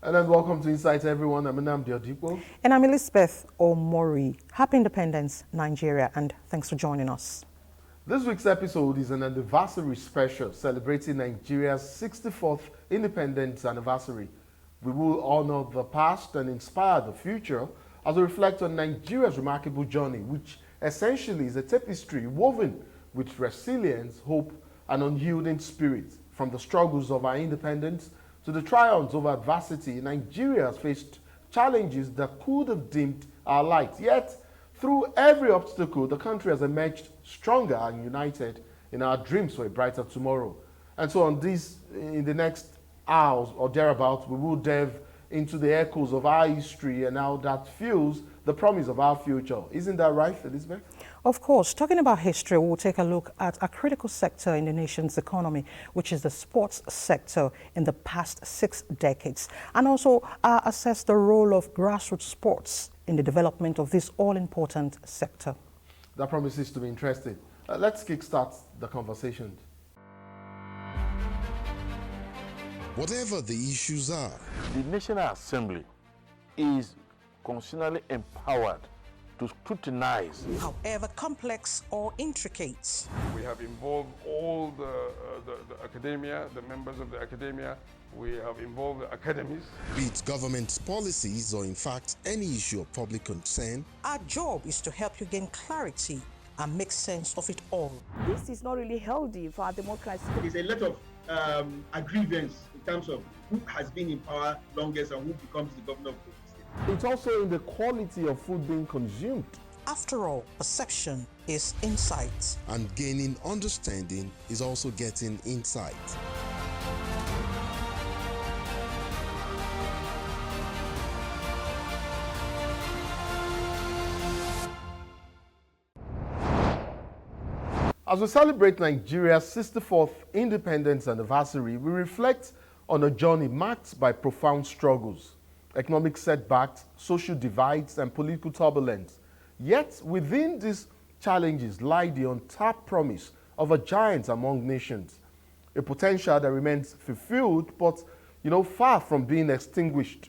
And then welcome to Insight, everyone. I'm Nnamdi Odipo. And I'm Elizabeth Omori. Happy Independence, Nigeria, and thanks for joining us. This week's episode is an anniversary special celebrating Nigeria's 64th independence anniversary. We will honor the past and inspire the future as we reflect on Nigeria's remarkable journey, which essentially is a tapestry woven with resilience, hope, and unyielding spirit. From the struggles of our independence to the triumphs over adversity, Nigeria has faced challenges that could have dimmed our light. Yet, through every obstacle, the country has emerged stronger and united in our dreams for a brighter tomorrow. And so in the next hours or thereabouts, we will delve into the echoes of our history and how that fuels the promise of our future. Isn't that right, Elizabeth? Of course, talking about history, we'll take a look at a critical sector in the nation's economy, which is the sports sector in the past 6 decades, and also assess the role of grassroots sports in the development of this all-important sector. That promises to be interesting. Let's kickstart the conversation. Whatever the issues are, the National Assembly is constitutionally empowered to scrutinize, however complex or intricate. We have involved all the academia, the members of the academia. We have involved the academies. Be it government's policies or in fact any issue of public concern. Our job is to help you gain clarity and make sense of it all. This is not really healthy for our democracy. There's a lot of agreements in terms of who has been in power longest and who becomes the governor of the state. It's also in the quality of food being consumed. After all, perception is insight. And gaining understanding is also getting insight. As we celebrate Nigeria's 64th independence anniversary, we reflect on a journey marked by profound struggles, economic setbacks, social divides, and political turbulence. Yet, within these challenges lie the untapped promise of a giant among nations, a potential that remains fulfilled but, far from being extinguished.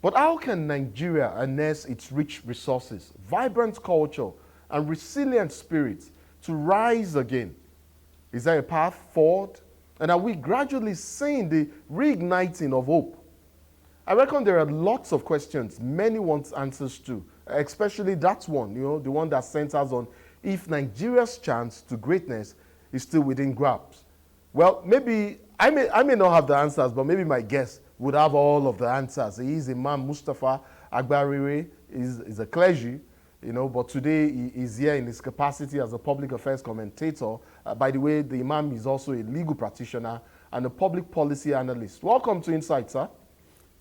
But how can Nigeria harness its rich resources, vibrant culture, and resilient spirit to rise again? Is there a path forward? And are we gradually seeing the reigniting of hope? I reckon there are lots of questions many want answers to, especially that one, the one that centers on if Nigeria's chance to greatness is still within grasp. Well, maybe, I may not have the answers, but maybe my guest would have all of the answers. He is Imam Mustafa Agbarire, is a clergy, but today he is here in his capacity as a public affairs commentator. By the way, the Imam is also a legal practitioner and a public policy analyst. Welcome to Insight, sir.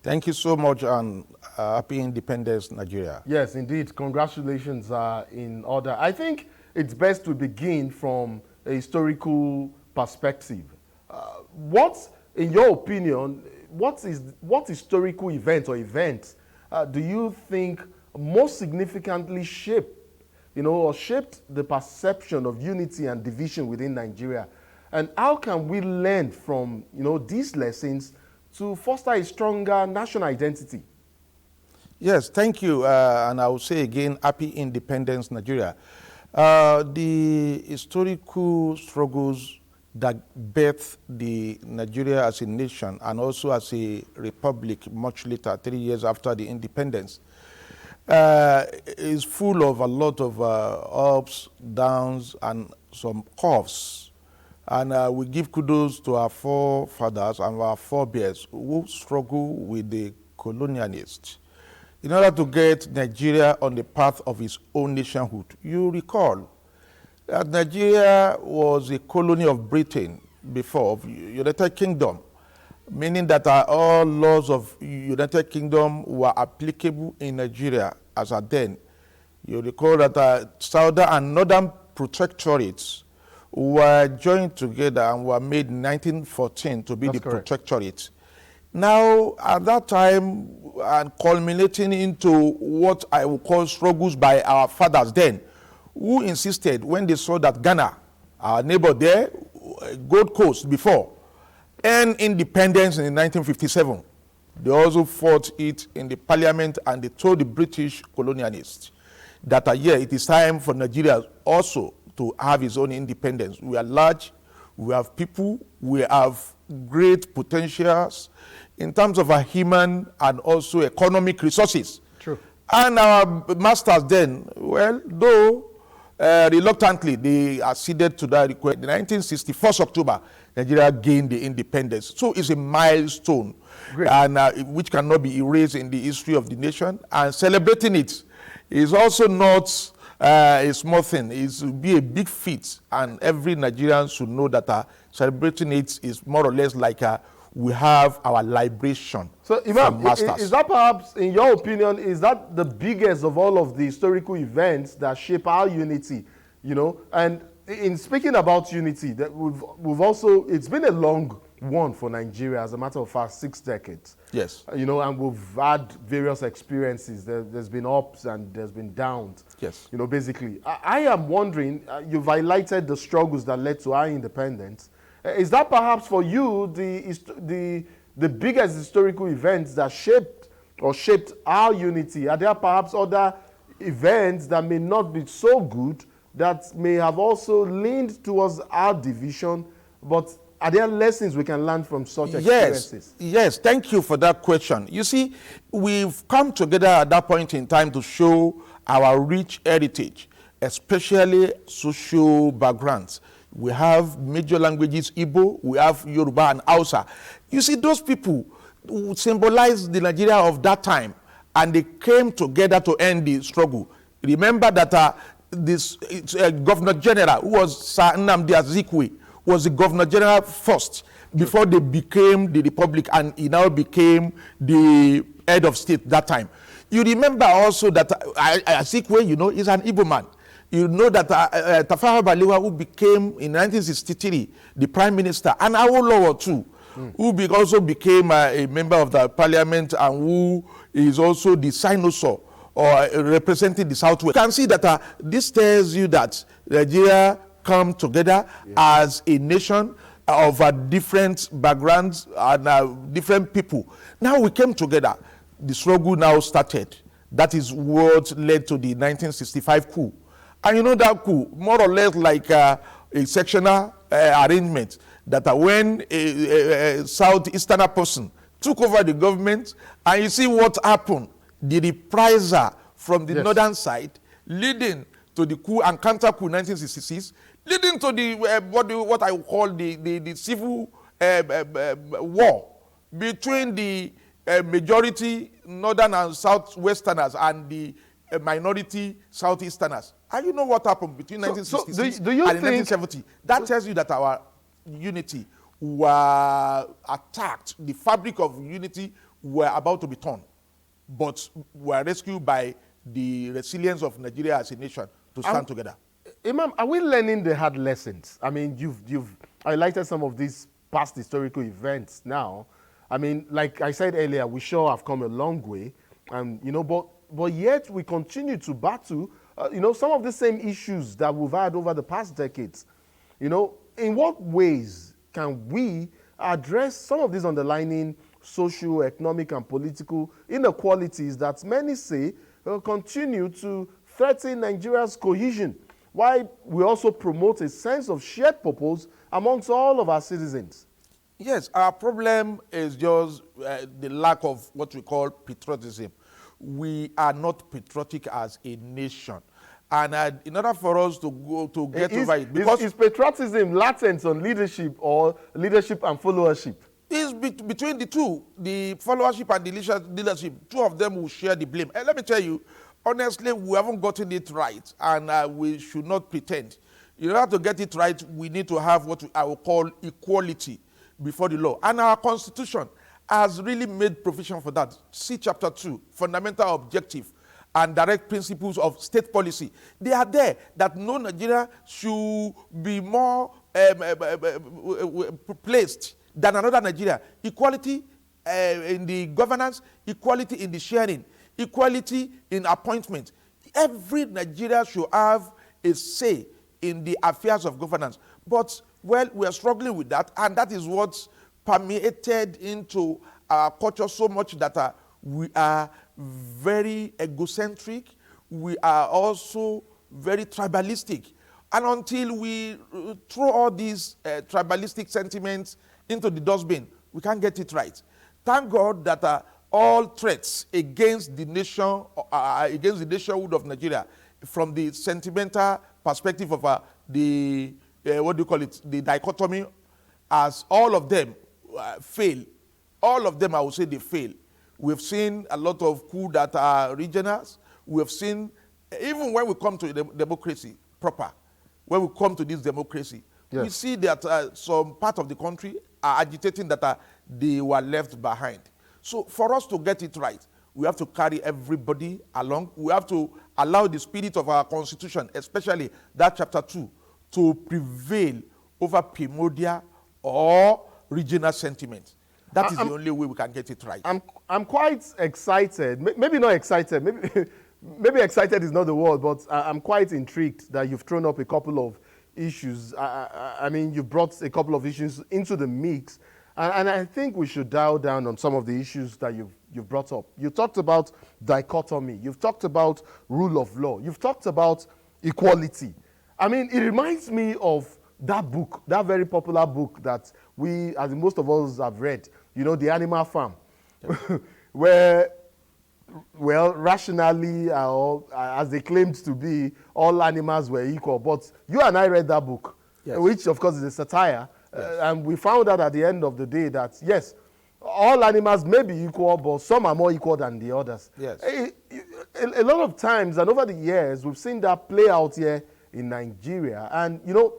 Thank you so much, and happy independence, Nigeria. Yes, indeed. Congratulations are in order. I think it's best to begin from a historical perspective. What, in your opinion, what historical event or events do you think most significantly shaped the perception of unity and division within Nigeria? And how can we learn from, these lessons to foster a stronger national identity? Yes, thank you. And I will say again, happy independence, Nigeria. The historical struggles that birthed the Nigeria as a nation and also as a republic much later, 3 years after the independence, is full of a lot of ups, downs, and some curves. And we give kudos to our forefathers and our forebears who struggle with the colonialists in order to get Nigeria on the path of its own nationhood. You recall that Nigeria was a colony of Britain before, of United Kingdom, meaning that all laws of United Kingdom were applicable in Nigeria as at then. You recall that southern and northern protectorates were joined together and were made in 1914 to be That's the correct. protectorate. Now, at that time, and culminating into what I would call struggles by our fathers then, who insisted when they saw that Ghana, our neighbor there, Gold Coast before, earned independence in 1957. They also fought it in the parliament, and they told the British colonialists that it is time for Nigeria also to have its own independence. We are large, we have people, we have great potentials in terms of our human and also economic resources. True. And our masters then, well, though reluctantly, they acceded to that request. In 1961 October, Nigeria gained the independence. So it's a milestone, and which cannot be erased in the history of the nation. And celebrating it is also not a small thing. It will be a big feat, and every Nigerian should know that celebrating it is more or less like we have our liberation. So, Imam, is that perhaps, in your opinion, is that the biggest of all of the historical events that shape our unity? You know, and in speaking about unity, that we've also, it's been a long one for Nigeria, as a matter of fact, 6 decades. Yes. You know, and we've had various experiences. There's been ups and there's been downs. Yes. You know, basically, I am wondering, you've highlighted the struggles that led to our independence. Is that perhaps for you the biggest historical events that shaped our unity? Are there perhaps other events that may not be so good that may have also leaned towards our division? But are there lessons we can learn from such experiences? Yes, thank you for that question. You see, we've come together at that point in time to show our rich heritage, especially social backgrounds. We have major languages, Igbo, we have Yoruba and Hausa. You see, those people who symbolize the Nigeria of that time, and they came together to end the struggle. Remember that this Governor General, who was Sir Nnamdi Azikiwe, was the Governor General first, before they became the Republic, and he now became the head of state that time. You remember also that Azikiwe, you know, is an Igbo man. You know that Tafawa Balewa, who became in 1963 the Prime Minister, and Awolowo too, who also became a member of the parliament, and who is also the Sinosor, or representing the Southwest. You can see that this tells you that Nigeria come together as a nation of different backgrounds and different people. Now we came together. The struggle now started. That is what led to the 1965 coup. And you know that coup, more or less like a sectional arrangement, that when a southeasterner person took over the government, and you see what happened, the reprisal from the northern side, leading to the coup and counter coup 1966, leading to the what I call the civil war between the majority northern and southwesterners and the minority southeasterners. And you know what happened between 1966 and 1970? That tells you that our unity were attacked. The fabric of unity were about to be torn, but were rescued by the resilience of Nigeria as a nation to stand together. Imam, are we learning the hard lessons? I mean, you've highlighted some of these past historical events now. I mean, like I said earlier, we sure have come a long way, and you know, but yet we continue to battle, you know, some of the same issues that we've had over the past decades. You know, in what ways can we address some of these underlying social, economic, and political inequalities that many say continue to threaten Nigeria's cohesion, while we also promote a sense of shared purpose amongst all of our citizens? Yes, our problem is just the lack of what we call patriotism. We are not patriotic as a nation. And in order for us to get over it, because is patriotism latent on leadership, or leadership and followership? It's between the two, the followership and the leadership. Two of them will share the blame. And let me tell you, honestly, we haven't gotten it right, and we should not pretend. In order to get it right, we need to have what I will call equality before the law. And our Constitution has really made provision for that. See Chapter 2, Fundamental Objective and Direct Principles of State Policy. They are there, that no Nigeria should be more placed than another Nigeria. Equality in the governance, equality in the sharing, equality in appointment. Every Nigeria should have a say in the affairs of governance. But, well, we are struggling with that, and that is what's permeated into our culture so much that we are very egocentric. We are also very tribalistic. And until we throw all these tribalistic sentiments into the dustbin, we can't get it right. Thank God that all threats against the nation, against the nationhood of Nigeria, from the sentimental perspective of the dichotomy, as all of them fail. All of them, I would say, they fail. We've seen a lot of coups that are regionals. We have seen, even when we come to democracy proper, when we come to this democracy, we see that some part of the country are agitating that they were left behind. So for us to get it right, we have to carry everybody along. We have to allow the spirit of our constitution, especially that chapter 2, to prevail over primordial or regional sentiments. That is the only way we can get it right. I'm quite excited. Maybe not excited. Maybe excited is not the word, but I'm quite intrigued that you've thrown up a couple of issues. I mean, you brought a couple of issues into the mix, and I think we should dial down on some of the issues that you've brought up. You talked about dichotomy. You've talked about rule of law. You've talked about equality. I mean, it reminds me of that book, that very popular book that we, as most of us have read, you know, The Animal Farm, where, well, rationally, as they claimed to be, all animals were equal. But you and I read that book, which, of course, is a satire. And we found out at the end of the day that, yes, all animals may be equal, but some are more equal than the others. Yes. A lot of times, and over the years, we've seen that play out here in Nigeria. And, you know,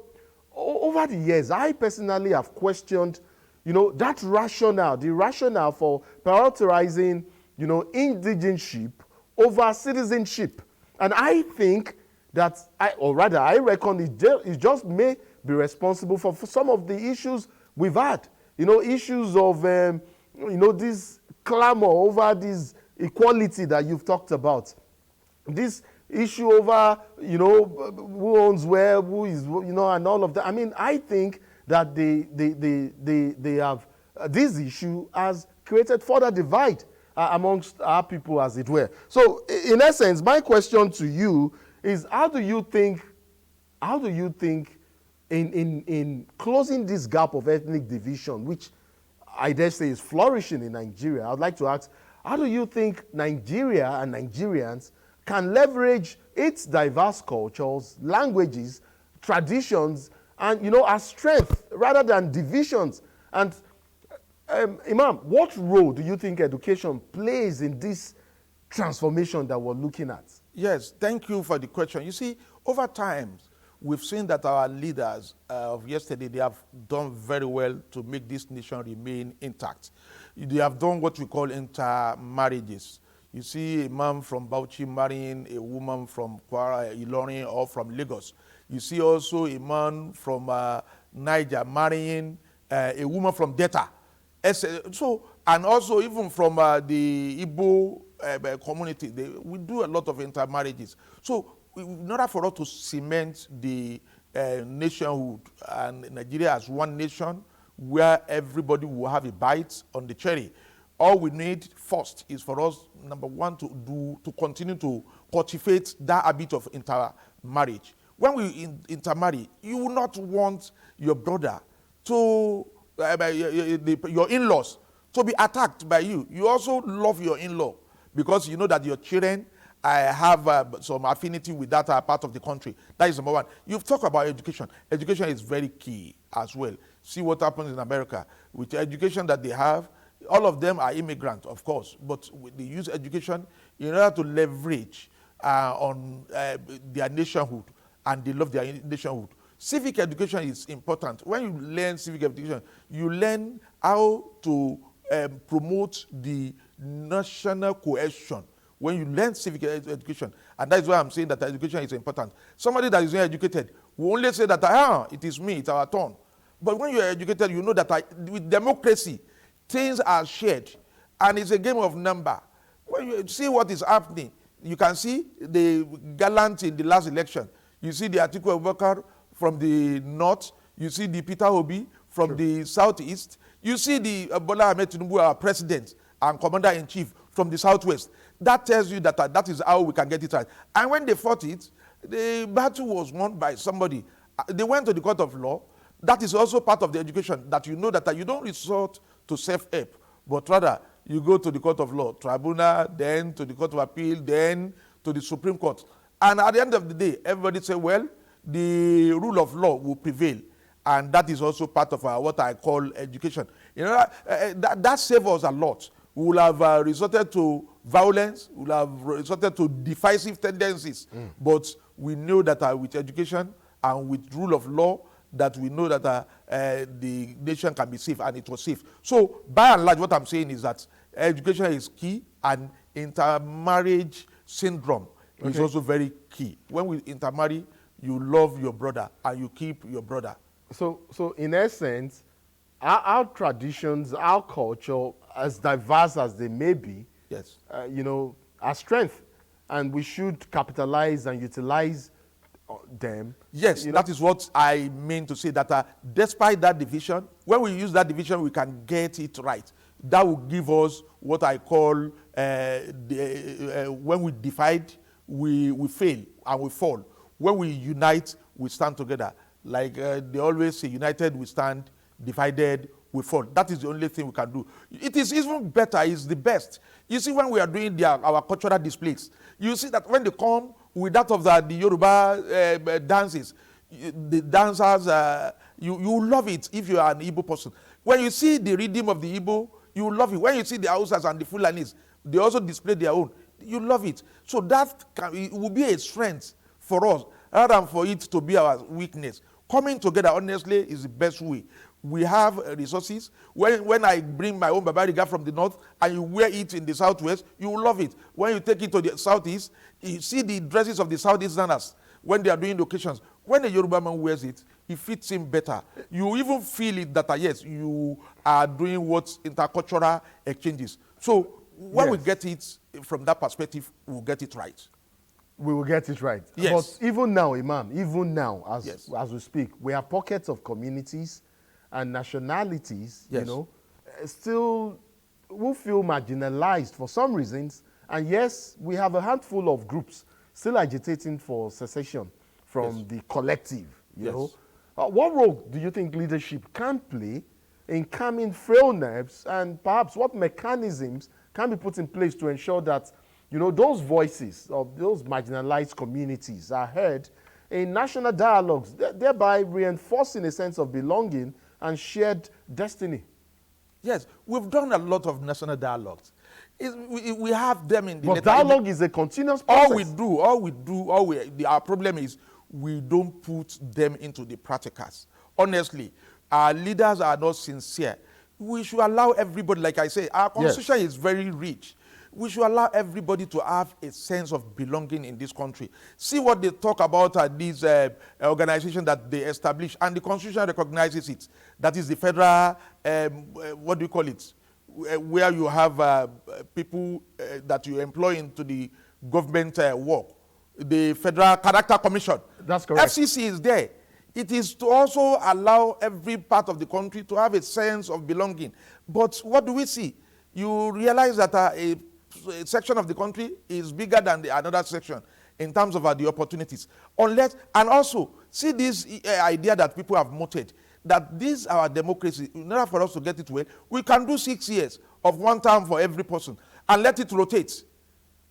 over the years, I personally have questioned, you know, that rationale, the rationale for prioritizing, you know, indigenship over citizenship. And I think that, I reckon it just may be responsible for some of the issues we've had. You know, issues of, you know, this clamor over this equality that you've talked about. This issue over, you know, who owns where, who is, you know, and all of that. I mean, I think that they have, this issue has created further divide amongst our people, as it were. So, in essence, my question to you is, how do you think in closing this gap of ethnic division, which I dare say is flourishing in Nigeria, I'd like to ask, how do you think Nigeria and Nigerians can leverage its diverse cultures, languages, traditions, and, you know, as strength rather than divisions? And Imam, what role do you think education plays in this transformation that we're looking at? Yes, thank you for the question. You see, over time, we've seen that our leaders of yesterday, they have done very well to make this nation remain intact. They have done what we call intermarriages. You see a man from Bauchi marrying a woman from Kwara, Ilorin, or from Lagos. You see also a man from Niger marrying a woman from Delta. So, and also even from the Igbo community, we do a lot of intermarriages. So, in order for us to cement the nationhood and Nigeria as one nation, where everybody will have a bite on the cherry, all we need first is for us, number one, to continue to cultivate that habit of intermarriage. When we intermarry, you will not want your brother to, your in-laws, to be attacked by you. You also love your in-law because you know that your children have some affinity with that part of the country. That is number one. You've talked about education. Education is very key as well. See what happens in America. With the education that they have, all of them are immigrants, of course, but they use education in order to leverage on their nationhood, and they love their nationhood. Civic education is important. When you learn civic education, you learn how to promote the national cohesion. When you learn civic education, and that is why I'm saying that education is important. Somebody that is not educated will only say that, it is me, it's our turn. But when you are educated, you know that with democracy, things are shared, and it's a game of number. When you see what is happening, you can see the gallant in the last election. You see the Atiku Abubakar from the north. You see the Peter Obi from the southeast. You see the Bola Ahmed Tinubu, our president and commander-in-chief, from the southwest. That tells you that that is how we can get it right. And when they fought it, the battle was won by somebody. They went to the court of law. That is also part of the education, that you know that you don't resort to self-help, but rather you go to the court of law, tribunal, then to the court of appeal, then to the Supreme Court. And at the end of the day, everybody say, well, the rule of law will prevail. And that is also part of what I call education. You know, that saves us a lot. We will have resorted to violence, we will have resorted to divisive tendencies. But we know that with education and with rule of law, that we know that the nation can be safe, and it was safe. So by and large, what I'm saying is that education is key, and intermarriage syndrome is also very key. When we intermarry, you love your brother and you keep your brother. So in essence, our traditions, our culture, as diverse as they may be, yes, you know, are strength, and we should capitalize and utilize them. Yes, that is what I mean to say, that despite that division, when we use that division, we can get it right. That will give us what I call, when we divide, we fail and we fall. When we unite, we stand together. Like they always say, united we stand, divided we fall. That is the only thing we can do. It is even better, it's the best. You see, when we are doing our cultural displays, you see that when they come with that of the Yoruba dances, the dancers, you love it if you are an Igbo person. When you see the rhythm of the Igbo, you love it. When you see the Hausas and the Fulanis, they also display their own. You love it. So that it will be a strength for us, rather than for it to be our weakness. Coming together, honestly, is the best way. We have resources. When I bring my own Babariga from the north and you wear it in the southwest, you will love it. When you take it to the southeast, you see the dresses of the southeasterners when they are doing occasions. When a Yoruba man wears it, it fits him better. You even feel it that, yes, you are doing what intercultural exchanges. So when we get it from that perspective, we'll get it right. We will get it right. Yes. But even now, Imam, even now, as we speak, we have pockets of communities and nationalities, you know, still who feel marginalized for some reasons. And yes, we have a handful of groups still agitating for secession from the collective, you know. What role do you think leadership can play in calming frail nerves, and perhaps what mechanisms can be put in place to ensure that, you know, those voices of those marginalized communities are heard in national dialogues, thereby reinforcing a sense of belonging and shared destiny? Yes, we've done a lot of national dialogues. We have them in the... But dialogue is a continuous process. Our problem is we don't put them into the practicals. Honestly, our leaders are not sincere. We should allow everybody, like I say, our constitution is very rich. We should allow everybody to have a sense of belonging in this country. See what they talk about these organizations that they establish, and the Constitution recognizes it. That is the federal, what do you call it? Where you have people that you employ into the government work. The Federal Character Commission. That's correct. FCC is there. It is to also allow every part of the country to have a sense of belonging. But what do we see? You realize that a section of the country is bigger than another section in terms of the opportunities. Unless, and also, see this idea that people have mooted, that this our democracy, in order for us to get it well, we can do 6 years of one term for every person and let it rotate.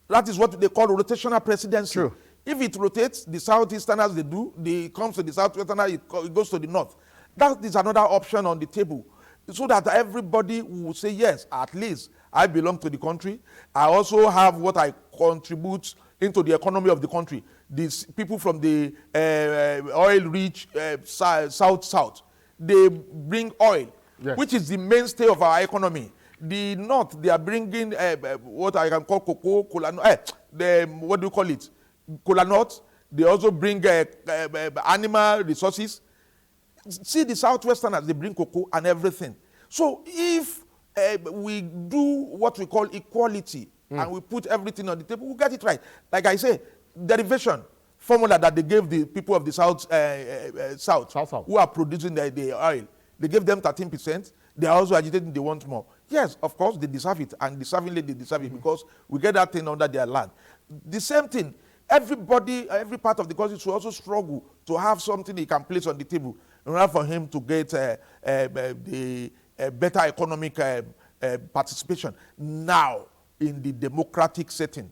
That is what they call rotational presidency. True. If it rotates, the southeasterners, it comes to the southwesterners, it goes to the north. That is another option on the table, so that everybody will say, yes, at least I belong to the country. I also have what I contribute into the economy of the country. These people from the oil-rich south, they bring oil, which is the mainstay of our economy. The north, they are bringing what I can call cocoa, cola nut, what do you call it? Cola nut. They also bring animal resources. See the southwesterners, they bring cocoa and everything. So if we do what we call equality and we put everything on the table, we'll get it right. Like I say, derivation formula that they gave the people of the south who are producing the oil, They gave them 13%. They are also agitating they want more. Yes, of course, they deserve it, and deservingly they deserve it because we get that thing under their land. The same thing, everybody, every part of the country should also struggle to have something he can place on the table in order for him to get the better economic participation. Now, in the democratic setting,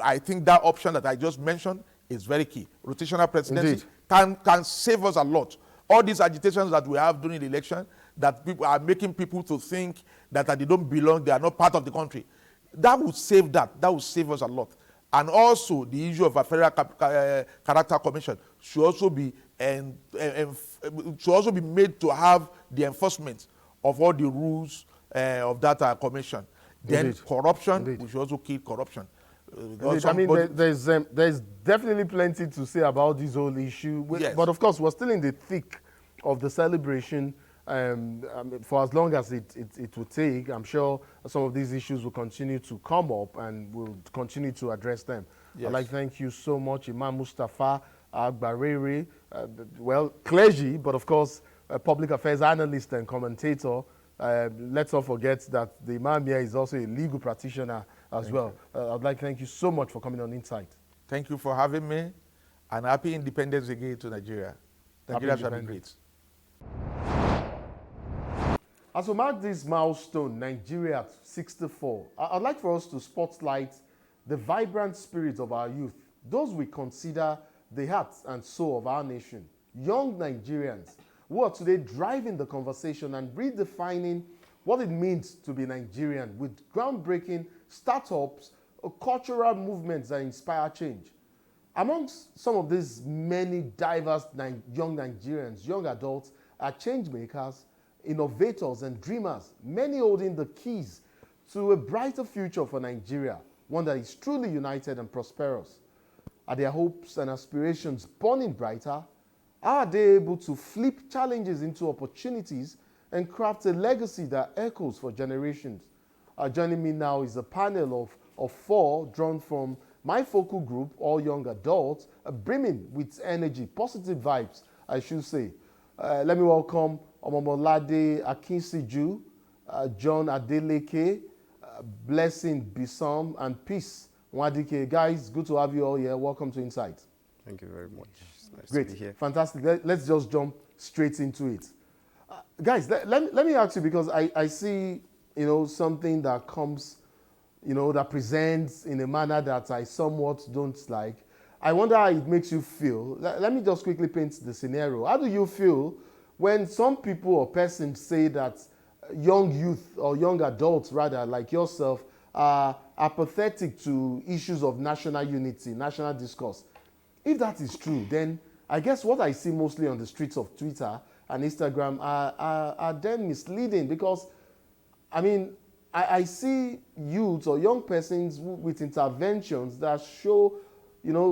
I think that option that I just mentioned is very key. Rotational presidency can save us a lot. All these agitations that we have during the election that people are making people to think that they don't belong, they are not part of the country. That would save that. That would save us a lot. And also the issue of a federal character commission should also be made to have the enforcement of all the rules of that commission. Then corruption, we should also kill corruption. I mean, there's definitely plenty to say about this whole issue. Yes. But of course, we're still in the thick of the celebration. For as long as it will take, I'm sure some of these issues will continue to come up and we'll continue to address them. Yes. I'd like to thank you so much, Imam Mustafa Agbarere, clergy, but of course, a public affairs analyst and commentator. Let's not forget that the Imam here is also a legal practitioner as well. I'd like to thank you so much for coming on Insight. Thank you for having me, and happy independence again to Nigeria. Nigeria shall be great. As we mark this milestone, Nigeria at 64, I'd like for us to spotlight the vibrant spirit of our youth, those we consider the heart and soul of our nation, young Nigerians who are today driving the conversation and redefining what it means to be Nigerian with groundbreaking startups, cultural movements that inspire change. Amongst some of these many diverse young Nigerians, young adults are change makers, innovators and dreamers, many holding the keys to a brighter future for Nigeria, one that is truly united and prosperous. Are their hopes and aspirations burning brighter? Are they able to flip challenges into opportunities and craft a legacy that echoes for generations? Joining me now is a panel of four drawn from my focal group, all young adults, brimming with energy, positive vibes, I should say. Let me welcome Omomolade Akinsiju, John Adeleke, Blessing Bisom, and Peace Nwadike. Guys, good to have you all here. Welcome to Insight. Thank you very much. It's nice Great, to be here. fantastic. Let's just jump straight into it. Guys, let me ask you, because I see, something that comes, that presents in a manner that I somewhat don't like. I wonder how it makes you feel. Let me just quickly paint the scenario. How do you feel when some people or persons say that young youth or young adults, rather, like yourself, are apathetic to issues of national unity, national discourse? If that is true, then I guess what I see mostly on the streets of Twitter and Instagram are then misleading, because, I see youths or young persons with interventions that show,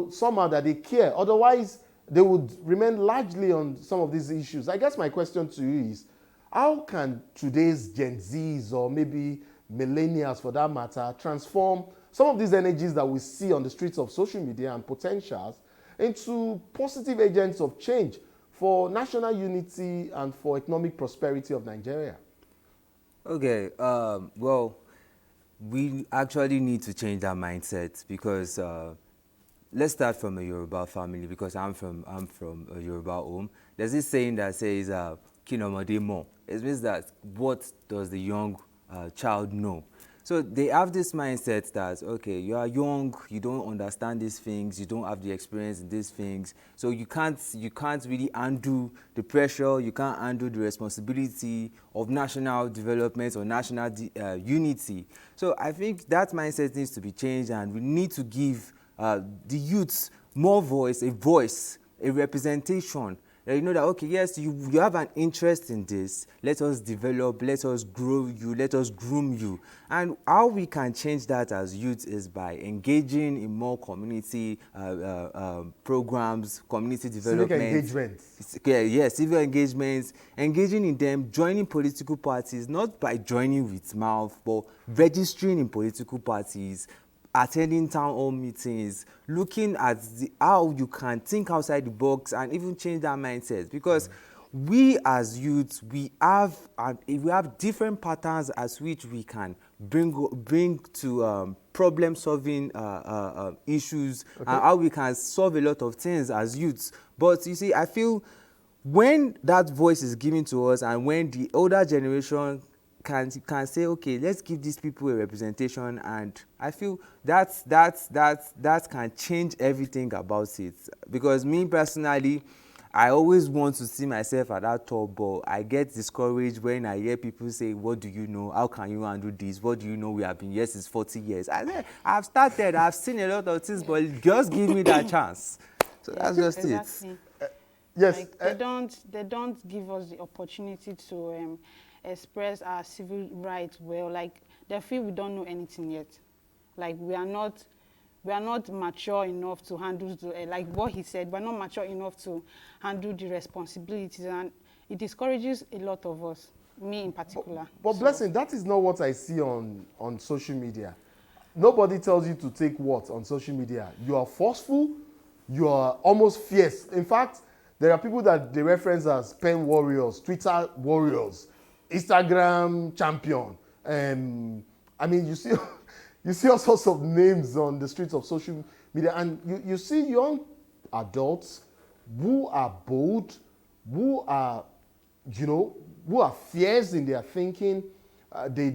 somehow that they care. Otherwise, they would remain largely on some of these issues. I guess my question to you is, how can today's Gen Zs or maybe millennials for that matter transform some of these energies that we see on the streets of social media and potentials into positive agents of change for national unity and for economic prosperity of Nigeria? Okay, well, we actually need to change that mindset, because let's start from a Yoruba family, because I'm from a Yoruba home. There's this saying that says, "Kinomode mo." It means that what does the young child know? So they have this mindset that, okay, you are young, you don't understand these things, you don't have the experience in these things, so you can't really undo the pressure, you can't undo the responsibility of national development or national unity. So I think that mindset needs to be changed, and we need to give the youths more voice, a representation. You know that, okay, yes, you have an interest in this. Let us develop, let us grow you, let us groom you. And how we can change that as youth is by engaging in more community programs, community development. Civic engagements. Yes, civic engagements, engaging in them, joining political parties, not by joining with mouth, but registering in political parties, attending town hall meetings, looking at how you can think outside the box and even change that mindset. Because we as youths, we have different patterns as which we can bring to problem solving issues, and how we can solve a lot of things as youths. But you see, I feel when that voice is given to us, and when the older generation can say, okay, let's give these people a representation, and I feel that can change everything about it. Because me personally, I always want to see myself at that top, but I get discouraged when I hear people say, what do you know? How can you handle this? What do you know? We have been here since 40 years. I said, I've seen a lot of things, but just give me that chance. So that's just exactly. it. Yes. Like they don't give us the opportunity to express our civil rights well. Like they feel we don't know anything yet. Like we are not mature enough to handle like what he said. We're not mature enough to handle the responsibilities, and it discourages a lot of us. Me in particular. But Blessing, that is not what I see on social media. Nobody tells you to take what on social media. You are forceful. You are almost fierce. In fact, there are people that they reference as pen warriors, Twitter warriors, Instagram champion. I mean, you see all sorts of names on the streets of social media, and you see young adults who are bold, who are fierce in their thinking. They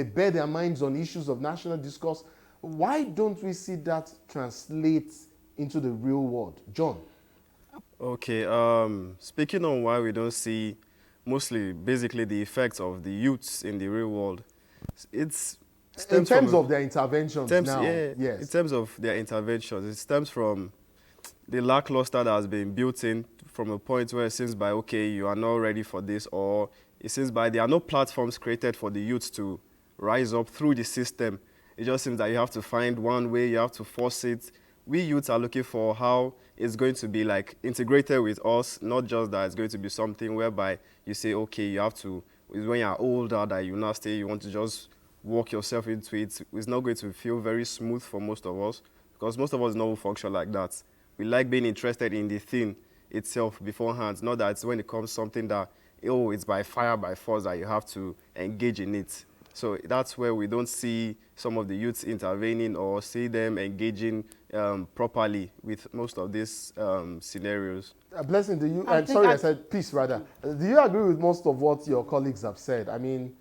bear their minds on issues of national discourse. Why don't we see that translate into the real world? John? Okay, speaking on why we don't see basically the effects of the youths in the real world, it's in terms of their interventions now. Yes. In terms of their interventions, it stems from the lackluster that has been built in from a point where it seems by, okay, you are not ready for this, or it seems by there are no platforms created for the youths to rise up through the system. It just seems that you have to find one way, you have to force it. We youths are looking for how it's going to be like integrated with us, not just that it's going to be something whereby you say, okay, you have to, when you're older, that you now stay, you want to just walk yourself into it. It's not going to feel very smooth for most of us, because most of us don't function like that. We like being interested in the thing itself beforehand, not that when it comes something that, oh, it's by fire, by force that you have to engage in it. So that's where we don't see some of the youths intervening or see them engaging properly with most of these scenarios. Blessing, do you, I said peace rather. Do you agree with most of what your colleagues have said? I mean,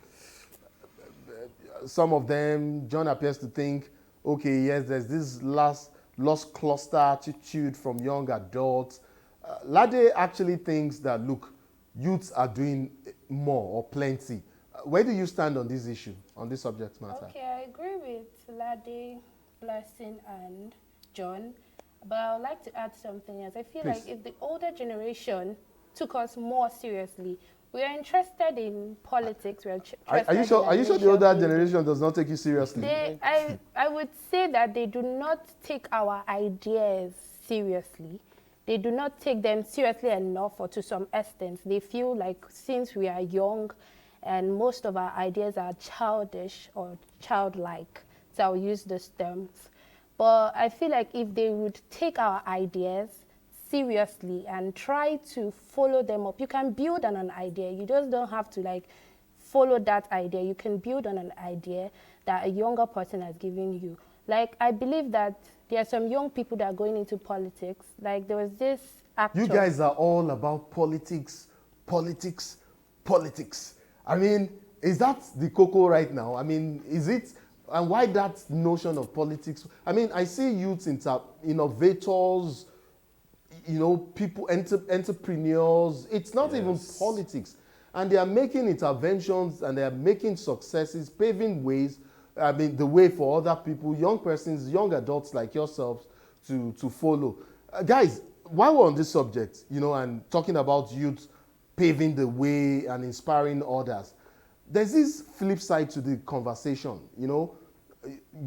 some of them, John appears to think, okay, yes, there's this lost cluster attitude from young adults. Lade actually thinks that, look, youths are doing more or plenty. Where do you stand on this issue, on this subject matter? Okay, I agree with Lade, Blessing, and John, but I would like to add something else. I feel like if the older generation took us more seriously, we are interested in politics. We are interested Are you sure the older generation does not take you seriously? I would say that they do not take our ideas seriously. They do not take them seriously enough, or to some extent. They feel like since we are young, and most of our ideas are childish or childlike, so I'll use those terms. But I feel like if they would take our ideas seriously and try to follow them up, you can build on an idea. You just don't have to like follow that idea. You can build on an idea that a younger person has given you. Like, I believe that there are some young people that are going into politics. Like, there was this actor. You guys are all about politics. I mean, is that the cocoa right now? I mean, is it, and why that notion of politics? I mean, I see youths, innovators, people, entrepreneurs. It's not even politics. And they are making interventions, and they are making successes, paving ways, I mean, the way for other people, young persons, young adults like yourselves to follow. Guys, while we're on this subject, and talking about youth paving the way and inspiring others, there's this flip side to the conversation.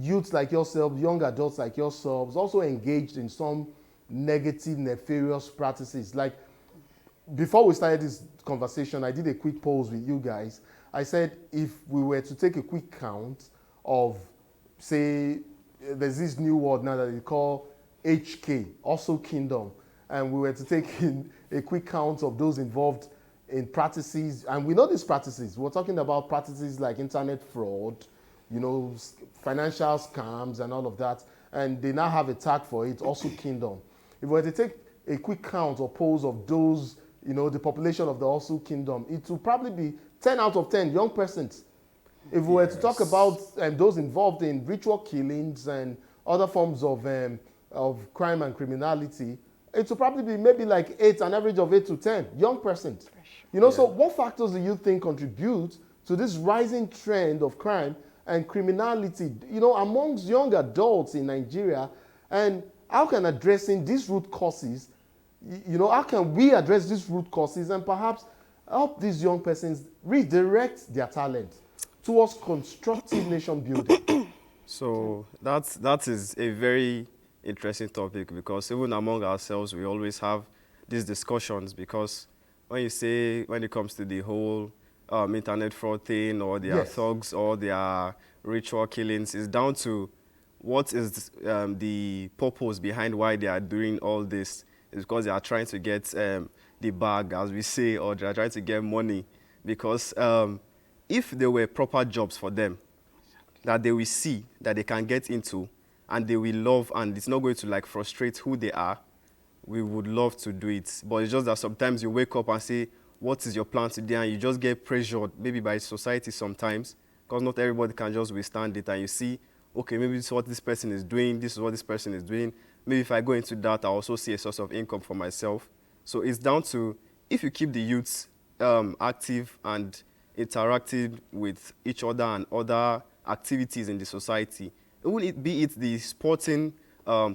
Youths like yourself, young adults like yourselves, also engaged in some negative, nefarious practices. Like, before we started this conversation, I did a quick pause with you guys. I said, if we were to take a quick count of, say, there's this new word now that they call HK, also kingdom, and we were to take a quick count of those involved in practices, and we know these practices. We're talking about practices like internet fraud, you know, financial scams and all of that, and they now have a tag for it, also Kingdom. If we were to take a quick count or polls of those, you know, the population of the also Kingdom, it will probably be 10 out of 10 young persons. If we were to talk about those involved in ritual killings and other forms of crime and criminality, it will probably be maybe like an average of 8 to 10 young persons. You know, so what factors do you think contribute to this rising trend of crime and criminality, you know, amongst young adults in Nigeria? And how can addressing these root causes, you know, how can we address these root causes and perhaps help these young persons redirect their talent towards constructive nation building? So that is a very interesting topic, because even among ourselves, we always have these discussions, because when it comes to the whole internet fraud thing, or their thugs, or their ritual killings, it's down to what is the purpose behind why they are doing all this. It's because they are trying to get the bag, as we say, or they are trying to get money. Because if there were proper jobs for them that they will see that they can get into and they will love, and it's not going to like frustrate who they are, we would love to do it. But it's just that sometimes you wake up and say, what is your plan today? And you just get pressured, maybe by society sometimes, because not everybody can just withstand it. And you see, okay, maybe this is what this person is doing, this is what this person is doing. Maybe if I go into that, I also see a source of income for myself. So it's down to, if you keep the youths active and interacting with each other and other activities in the society, be it the sporting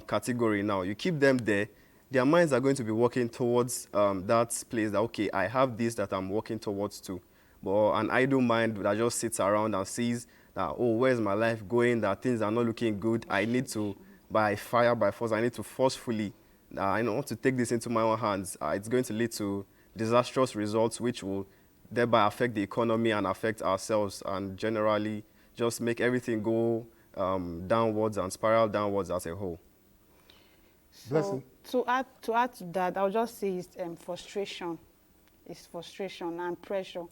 category now, you keep them there, their minds are going to be working towards that place that, okay, I have this that I'm working towards too. But an idle mind that just sits around and sees that, oh, where's my life going, that things are not looking good, I need to, by fire, by force, I need to forcefully, I want to take this into my own hands. It's going to lead to disastrous results, which will thereby affect the economy and affect ourselves, and generally just make everything go downwards and spiral downwards as a whole. So to add to that, I'll just say it's frustration. It's frustration and pressure,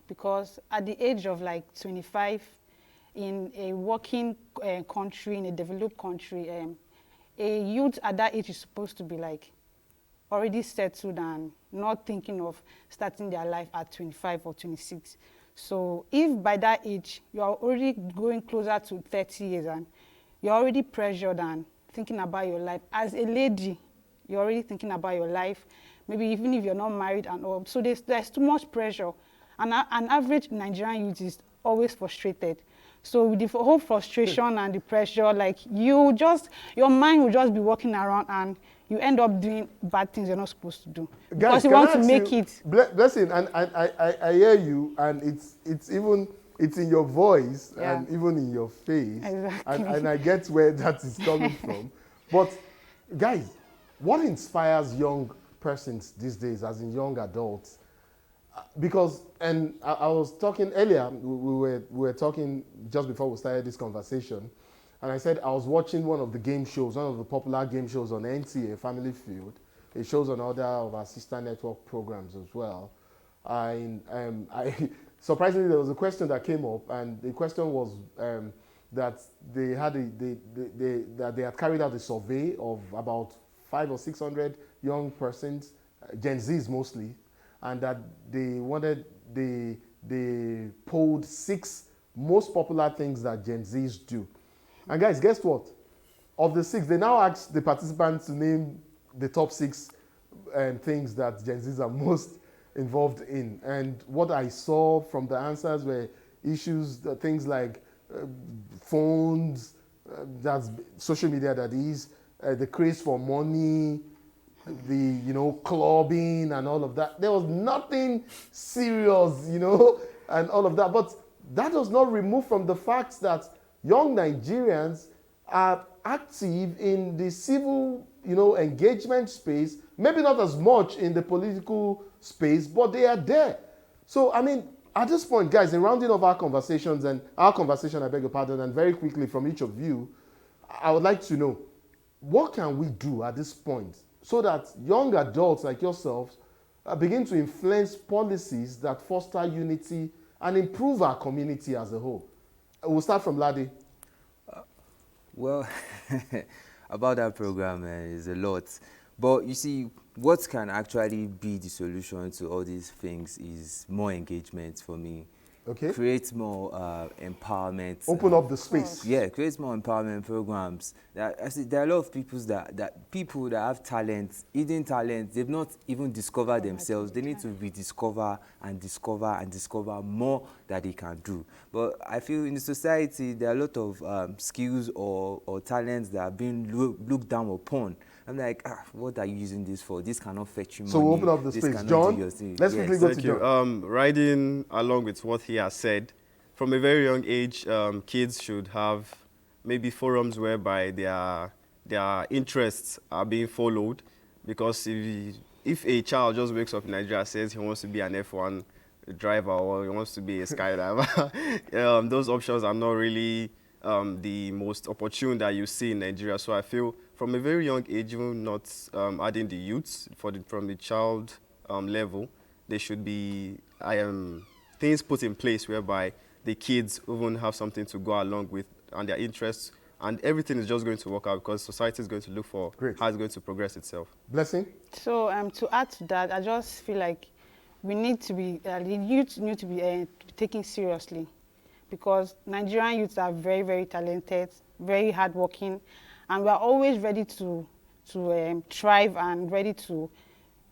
because at the age of like 25, in a working country, in a developed country, a youth at that age is supposed to be like already settled and not thinking of starting their life at 25 or 26. So if by that age you are already going closer to 30 years and you're already pressured and thinking about your life, as a lady, you're already thinking about your life, maybe even if you're not married and all. So there's too much pressure. And an average Nigerian youth is always frustrated. So with the whole frustration and the pressure, like your mind will just be walking around and you end up doing bad things you're not supposed to do. Guys, because you want to make it. Blessing, and I hear you, and it's in your voice and even in your face. Exactly. And I get where that is coming from. But guys, what inspires young persons these days, as in young adults? Because, and I was talking earlier, we were talking just before we started this conversation, and I said I was watching one of the game shows, one of the popular game shows on NTA, Family Field. It shows on other of our sister network programs as well. Surprisingly, there was a question that came up, and the question was that they had carried out a survey of about 500 or 600 young persons, Gen Zs mostly, and that they polled 6 most popular things that Gen Zs do. And guys, guess what? Of the 6, they now asked the participants to name the top 6 things that Gen Zs are most involved in. And what I saw from the answers were issues, things like phones, that's social media, that is, the craze for money, the clubbing and all of that. There was nothing serious, and all of that. But that does not remove from the fact that young Nigerians are active in the civil, engagement space, maybe not as much in the political space, but they are there. So, I mean, at this point, guys, in rounding off our conversations and our conversation, I beg your pardon, and very quickly from each of you, I would like to know, what can we do at this point so that young adults like yourselves begin to influence policies that foster unity and improve our community as a whole? We'll start from Ladi. Well, about that program is a lot. But you see, what can actually be the solution to all these things is more engagement for me. Okay. Create more empowerment. Open up the space. Yeah, create more empowerment programs. I see there are a lot of people that have talent, hidden talent. They've not even discovered themselves. They need to rediscover and discover more that they can do. But I feel in the society there are a lot of skills or talents that are being looked down upon. I'm like, what are you using this for? This cannot fetch you money. So we'll open up the space. John, let's quickly go to John. Riding along with what he has said, from a very young age, kids should have maybe forums whereby their interests are being followed. Because if a child just wakes up in Nigeria and says he wants to be an F1 driver or he wants to be a skydiver, those options are not really the most opportune that you see in Nigeria. So I feel from a very young age, even not adding the youths from the child level, there should be things put in place whereby the kids even have something to go along with and their interests, and everything is just going to work out because society is going to look for how it's going to progress itself. Blessing? So to add to that, I just feel like we need to be, the youth need to be taken seriously, because Nigerian youths are very, very talented, very hardworking, and we are always ready to thrive and ready to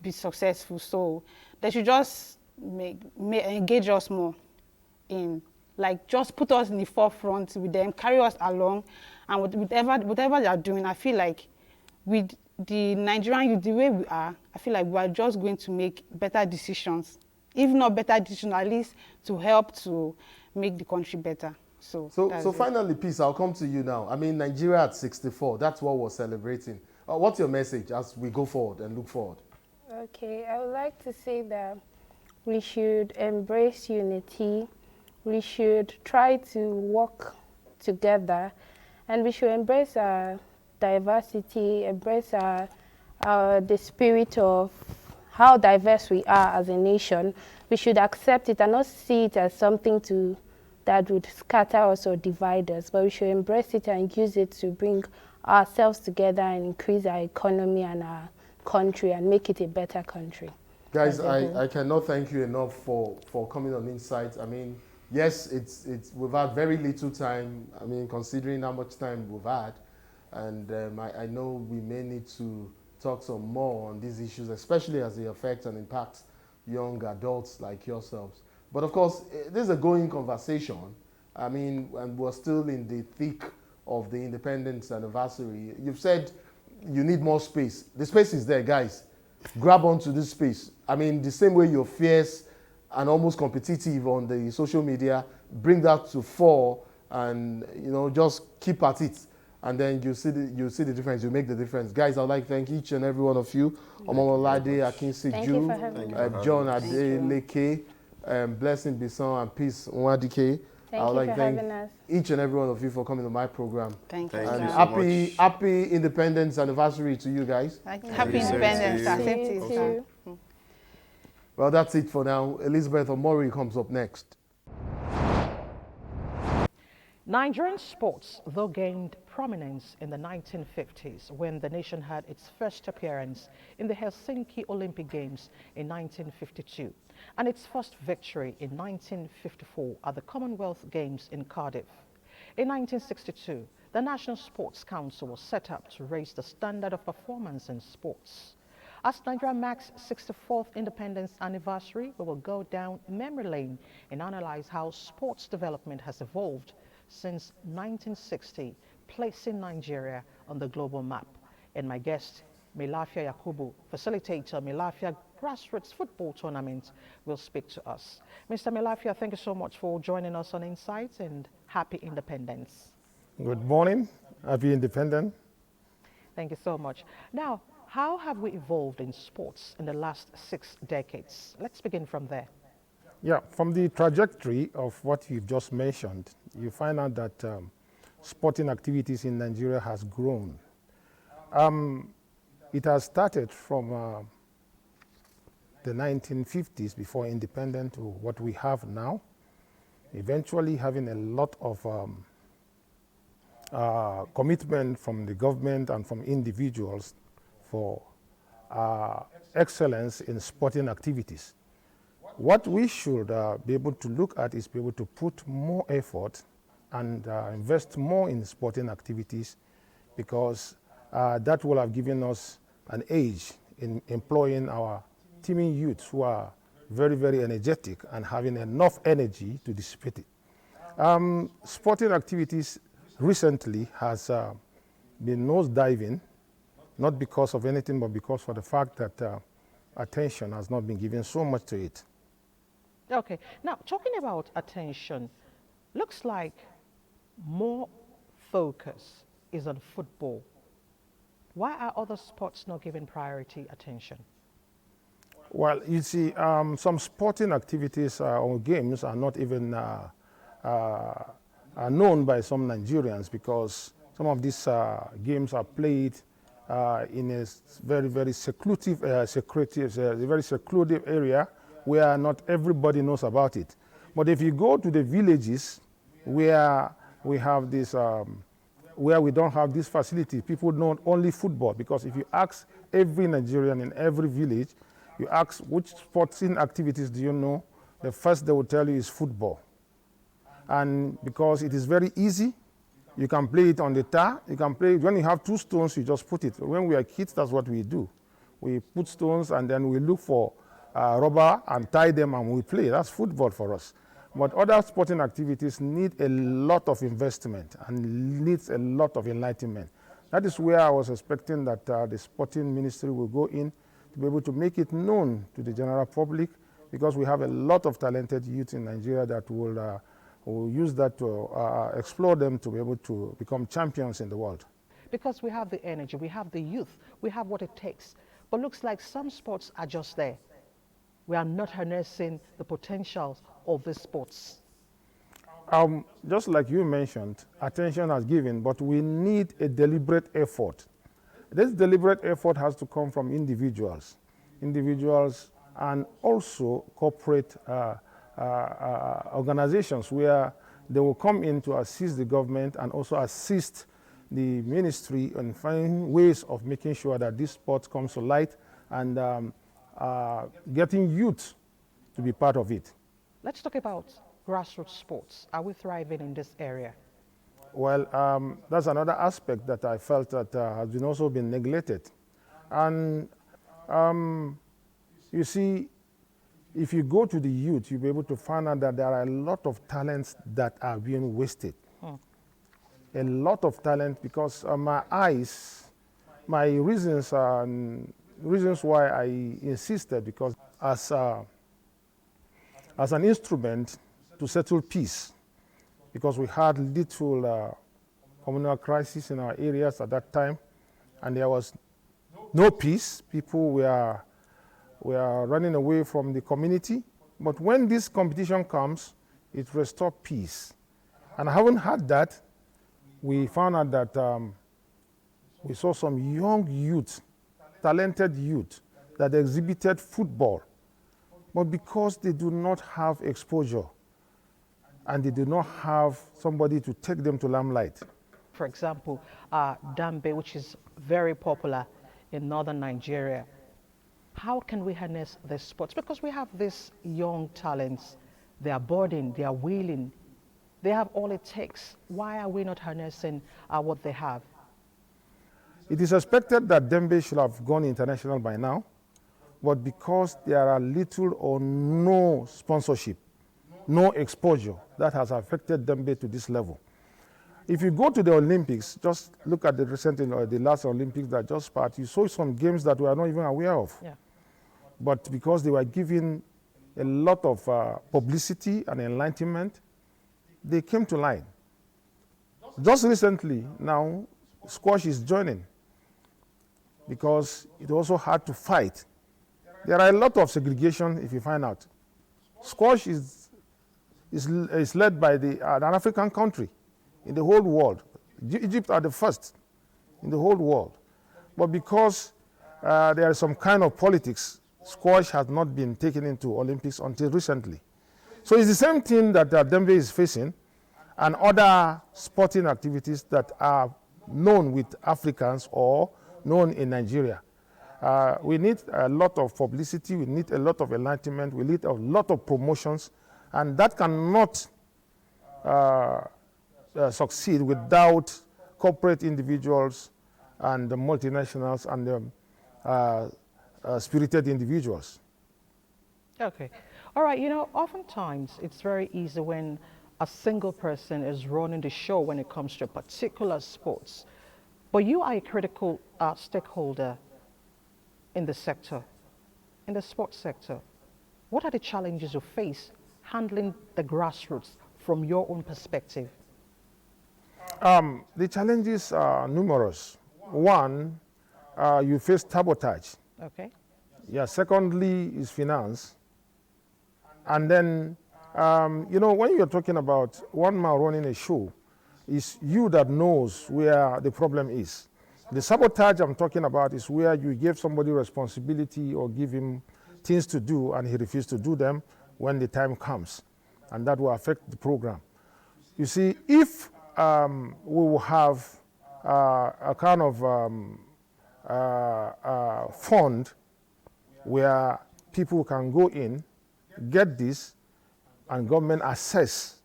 be successful. So they should just engage us more in, like, just put us in the forefront with them, carry us along, and whatever they are doing, I feel like with the Nigerian youth, the way we are, I feel like we are just going to make better decisions. If not better decisions, at least to help to make the country better. So finally, Peace, I'll come to you now. I mean, Nigeria at 64, that's what we're celebrating. What's your message as we go forward and look forward? Okay, I would like to say that we should embrace unity. We should try to work together, and we should embrace our diversity, embrace the spirit of how diverse we are as a nation. We should accept it and not see it as something that would scatter us or divide us, but we should embrace it and use it to bring ourselves together and increase our economy and our country and make it a better country. Guys, I cannot thank you enough for coming on Insights. I mean, yes, we've had very little time, I mean, considering how much time we've had, and I know we may need to talk some more on these issues, especially as they affect and impact young adults like yourselves. But of course, this is a going conversation. I mean, and we're still in the thick of the independence anniversary. You've said you need more space. The space is there, guys. Grab onto this space. I mean, the same way you're fierce and almost competitive on the social media, bring that to fore and, you know, just keep at it. And then you see the difference, you make the difference. Guys, I'd like to thank each and every one of you. Omolade Akinseju, John Adeleke, Blessing Bisson, and Peace Nwadike. Thank you for having us. Each and every one of you for coming to my program. Thank you. And so much. happy Independence Anniversary to you guys. Happy Independence. Thank you. Well, that's it for now. Elizabeth Omori comes up next. Nigerian sports, though, gained prominence in the 1950s when the nation had its first appearance in the Helsinki Olympic Games in 1952 and its first victory in 1954 at the Commonwealth Games in Cardiff. In 1962, the National Sports Council was set up to raise the standard of performance in sports. As Nigeria marks 64th independence anniversary, we will go down memory lane and analyze how sports development has evolved since 1960, placing Nigeria on the global map. And my guest, Melafia Yakubu, facilitator, Melafia Grassroots Football Tournament, will speak to us. Mr. Melafia, thank you so much for joining us on Insights, and happy independence. Good morning. Happy independence. Thank you so much. Now, how have we evolved in sports in the last 6 decades? Let's begin from there. Yeah, from the trajectory of what you've just mentioned, you find out that sporting activities in Nigeria has grown. It has started from the the 1950s before independence to what we have now, eventually having a lot of commitment from the government and from individuals for excellence in sporting activities. What we should be able to look at is be able to put more effort and invest more in sporting activities, because that will have given us an edge in employing our teeming youths who are very, very energetic and having enough energy to dissipate it. Sporting activities recently has been nosediving, not because of anything, but because of the fact that attention has not been given so much to it. Okay, now talking about attention, looks like more focus is on football. Why are other sports not given priority attention? Well, you see, some sporting activities or games are not even are known by some Nigerians, because some of these games are played in a very, very secluded area where not everybody knows about it. But if you go to the villages where we have this, where we don't have this facility, people know only football. Because if you ask every Nigerian in every village, you ask which sporting activities do you know, the first they will tell you is football. And because it is very easy, you can play it on the tar. You can play it when you have 2 stones, you just put it. When we are kids, that's what we do. We put stones and then we look for rubber and tie them and we play. That's football for us. But other sporting activities need a lot of investment and needs a lot of enlightenment. That is where I was expecting that the sporting ministry will go in to be able to make it known to the general public, because we have a lot of talented youth in Nigeria that will use that to explore them to be able to become champions in the world. Because we have the energy, we have the youth, we have what it takes. But looks like some sports are just there. We are not harnessing the potentials of the sports. Just like you mentioned, attention has given, but we need a deliberate effort. This deliberate effort has to come from individuals and also corporate organizations, where they will come in to assist the government and also assist the ministry and find ways of making sure that this sport comes to light and getting youth to be part of it. Let's talk about grassroots sports. Are we thriving in this area? Well, that's another aspect that I felt that has been also been neglected. And you see, if you go to the youth, you'll be able to find out that there are a lot of talents that are being wasted. A lot of talent, because my reasons why I insisted, because as an instrument to settle peace, because we had little communal crisis in our areas at that time, and there was no peace. People were running away from the community. But when this competition comes, it restores peace. And having had that, we found out that we saw some young youth, talented youth, that exhibited football. But because they do not have exposure and they do not have somebody to take them to limelight. For example, Dambe, which is very popular in northern Nigeria. How can we harness this sports? Because we have these young talents. They are budding, they are willing, they have all it takes. Why are we not harnessing what they have? It is expected that Dembe should have gone international by now, but because there are little or no sponsorship, no exposure, that has affected Dembe to this level. If you go to the Olympics, just look at the last Olympics that just passed, you saw some games that we are not even aware of. Yeah. But because they were given a lot of publicity and enlightenment, they came to light. Just recently, now, squash is joining, because it also had to fight. There are a lot of segregation, if you find out. Squash is led by an African country in the whole world. Egypt are the first in the whole world. But because there is some kind of politics, squash has not been taken into Olympics until recently. So it's the same thing that Dembe is facing and other sporting activities that are known with Africans or known in Nigeria. We need a lot of publicity, we need a lot of enlightenment, we need a lot of promotions, and that cannot succeed without corporate individuals and the multinationals and the spirited individuals. Okay. All right, you know, oftentimes it's very easy when a single person is running the show when it comes to particular sports. But you are a critical stakeholder in the sector, in the sports sector. What are the challenges you face handling the grassroots from your own perspective? The challenges are numerous. One, you face sabotage. Okay. Yeah, secondly is finance. And then, you know, when you're talking about one man running a show, it's you that knows where the problem is. The sabotage I'm talking about is where you give somebody responsibility or give him things to do and he refuses to do them when the time comes. And that will affect the program. You see, if we will have a kind of fund where people can go in, get this, and government assess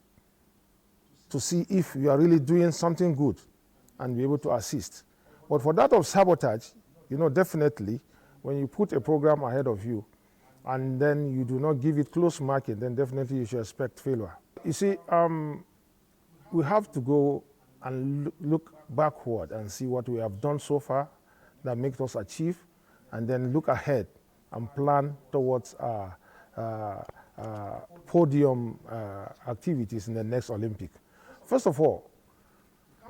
to see if you are really doing something good and be able to assist. But for that of sabotage, you know, definitely when you put a program ahead of you and then you do not give it close marking, then definitely you should expect failure. You see, we have to go and look backward and see what we have done so far that makes us achieve, and then look ahead and plan towards podium activities in the next Olympic. First of all,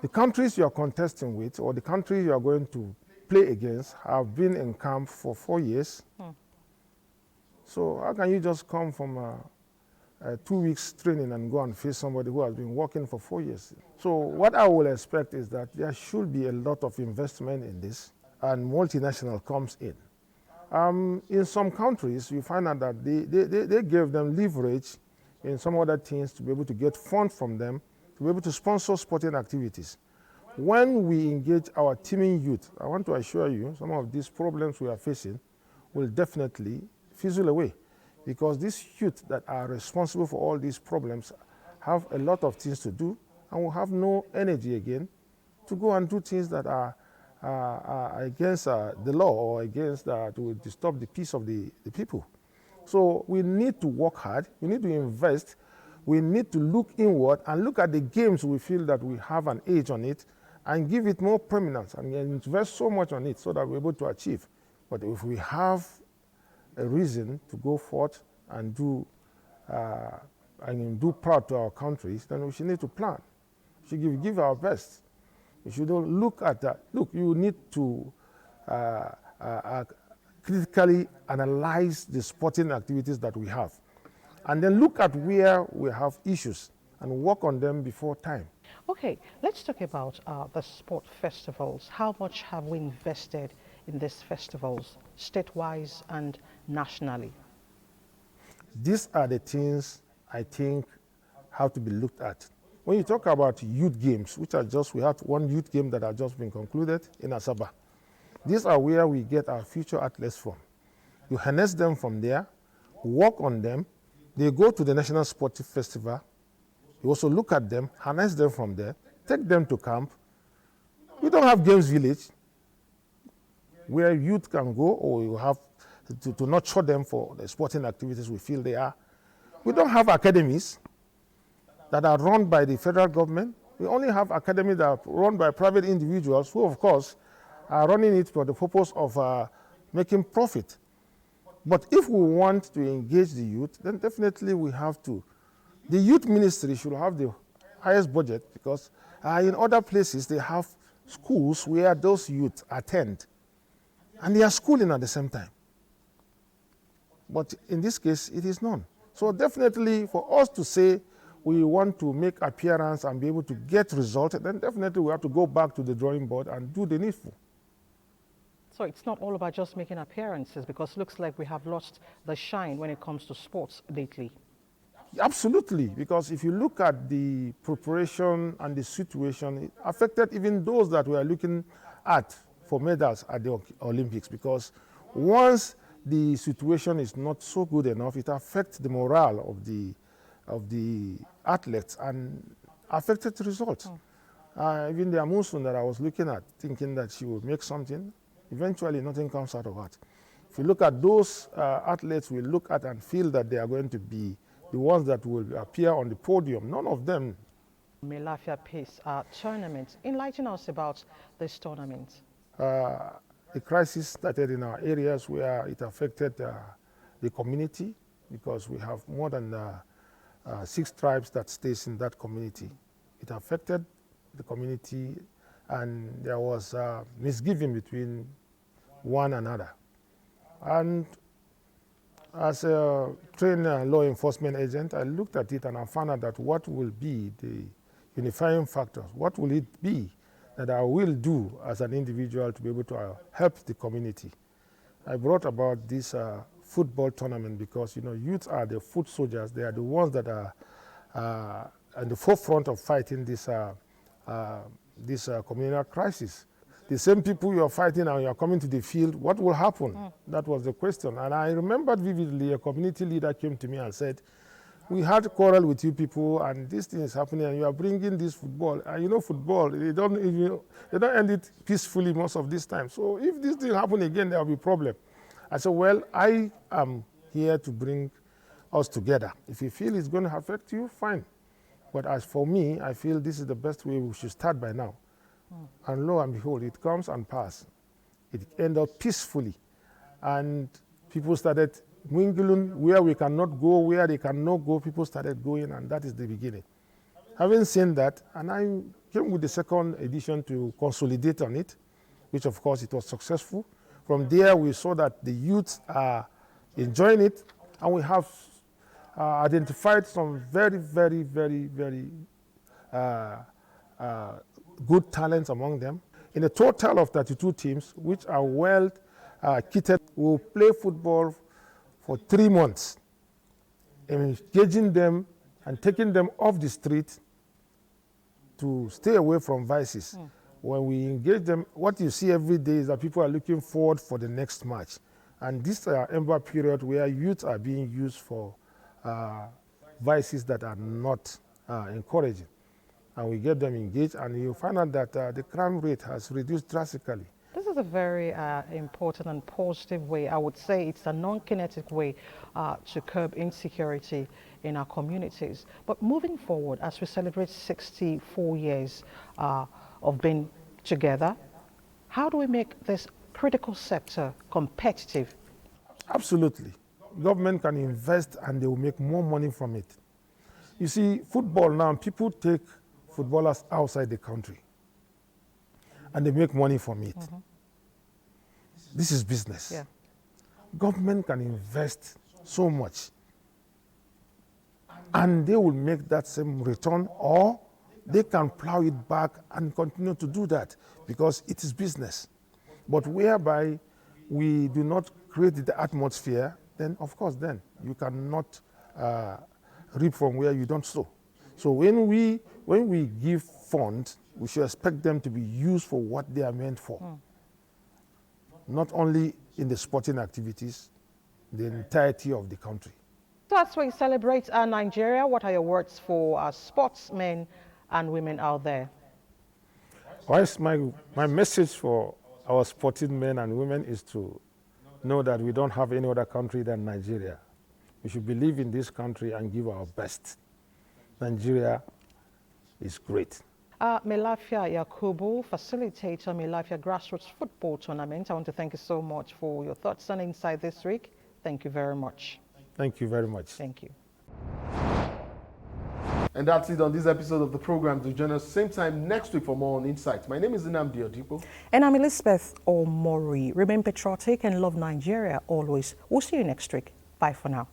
the countries you are contesting with or the countries you are going to play against have been in camp for 4 years. So how can you just come from 2 weeks training and go and face somebody who has been working for 4 years? So what I will expect is that there should be a lot of investment in this and multinational comes in. In some countries, you find out that they gave them leverage in some other things to be able to get funds from them, to be able to sponsor sporting activities. When we engage our teaming youth, I want to assure you some of these problems we are facing will definitely fizzle away, because these youth that are responsible for all these problems have a lot of things to do and will have no energy again to go and do things that are against the law or against to disturb the peace of the people. So we need to work hard, we need to invest, we need to look inward and look at the games we feel that we have an edge on it and give it more prominence and invest so much on it so that we're able to achieve. But if we have a reason to go forth and do proud to our countries, then we should need to plan. We should give our best. We should look at that. Look, you need to critically analyze the sporting activities that we have, and then look at where we have issues and work on them before time. Okay, let's talk about the sport festivals. How much have we invested in these festivals, state-wise and nationally? These are the things I think have to be looked at. When you talk about youth games, which are we have one youth game that has just been concluded in Asaba. These are where we get our future athletes from. You harness them from there, work on them, they go to the National Sportive Festival, you also look at them, harness them from there, take them to camp. We don't have games village where youth can go, or you have to nurture them for the sporting activities we feel they are. We don't have academies that are run by the federal government. We only have academies that are run by private individuals who, of course, are running it for the purpose of making profit. But if we want to engage the youth, then definitely we have to. The youth ministry should have the highest budget, because in other places they have schools where those youth attend, and they are schooling at the same time. But in this case, it is none. So definitely for us to say we want to make appearance and be able to get results, then definitely we have to go back to the drawing board and do the needful. So it's not all about just making appearances, because it looks like we have lost the shine when it comes to sports lately. Absolutely, because if you look at the preparation and the situation, it affected even those that were looking at for medals at the Olympics, because once the situation is not so good enough, it affects the morale of the athletes and affected the results. Even the Amusun that I was looking at, thinking that she would make something, eventually nothing comes out of that. If you look at those athletes we look at and feel that they are going to be the ones that will appear on the podium, none of them. Melafia Peace tournament. Enlighten us about this tournament. The crisis started in our areas where it affected the community, because we have more than 6 tribes that stays in that community. It affected the community, and there was misgiving between one another. And as a trained law enforcement agent, I looked at it and I found out that what will be the unifying factors, what will it be that I will do as an individual to be able to help the community. I brought about this football tournament because, you know, youth are the foot soldiers. They are the ones that are at the forefront of fighting this communal crisis. The same people you are fighting and you are coming to the field, what will happen? That was the question. And I remembered vividly a community leader came to me and said, we had a quarrel with you people and this thing is happening and you are bringing this football. And you know football, they don't end it peacefully most of this time. So if this thing happen again, there will be a problem. I said, well, I am here to bring us together. If you feel it's going to affect you, fine. But as for me, I feel this is the best way we should start by now. And lo and behold, it comes and passes. It ended up peacefully. And people started mingling where we cannot go, where they cannot go, people started going, and that is the beginning. Having seen that, and I came with the second edition to consolidate on it, which of course it was successful. From there, we saw that the youth are enjoying it, and we have identified some very, very, very, very good talents among them. In a total of 32 teams, which are well kitted, we will play football for 3 months, engaging them and taking them off the street to stay away from vices. When we engage them, what you see every day is that people are looking forward for the next match. And this ember period where youth are being used for vices that are not encouraging. And we get them engaged, and you find out that the crime rate has reduced drastically. This is a very important and positive way. I would say it's a non-kinetic way to curb insecurity in our communities. But moving forward, as we celebrate 64 years of being together, how do we make this critical sector competitive? Absolutely. Government can invest and they will make more money from it. You see, football now, people take footballers outside the country and they make money from it. This is business. Yeah. Government can invest so much and they will make that same return, or they can plow it back and continue to do that because it is business. But whereby we do not create the atmosphere, then of course then you cannot reap from where you don't sow. So when we give funds, we should expect them to be used for what they are meant for. Not only in the sporting activities, the entirety of the country. So as we celebrate Nigeria, what are your words for our sportsmen and women out there? Well, my message for our sporting men and women is to know that we don't have any other country than Nigeria. We should believe in this country and give our best. Nigeria is great. Melafia Yakubu, facilitator, Melafia Grassroots Football Tournament. I want to thank you so much for your thoughts and insight this week. Thank you very much. Thank you very much. Thank you. And that's it on this episode of the program. Do join us same time next week for more on Insight. My name is Nnamdi Odipo. And I'm Elizabeth Omori. Remain patriotic and love Nigeria always. We'll see you next week. Bye for now.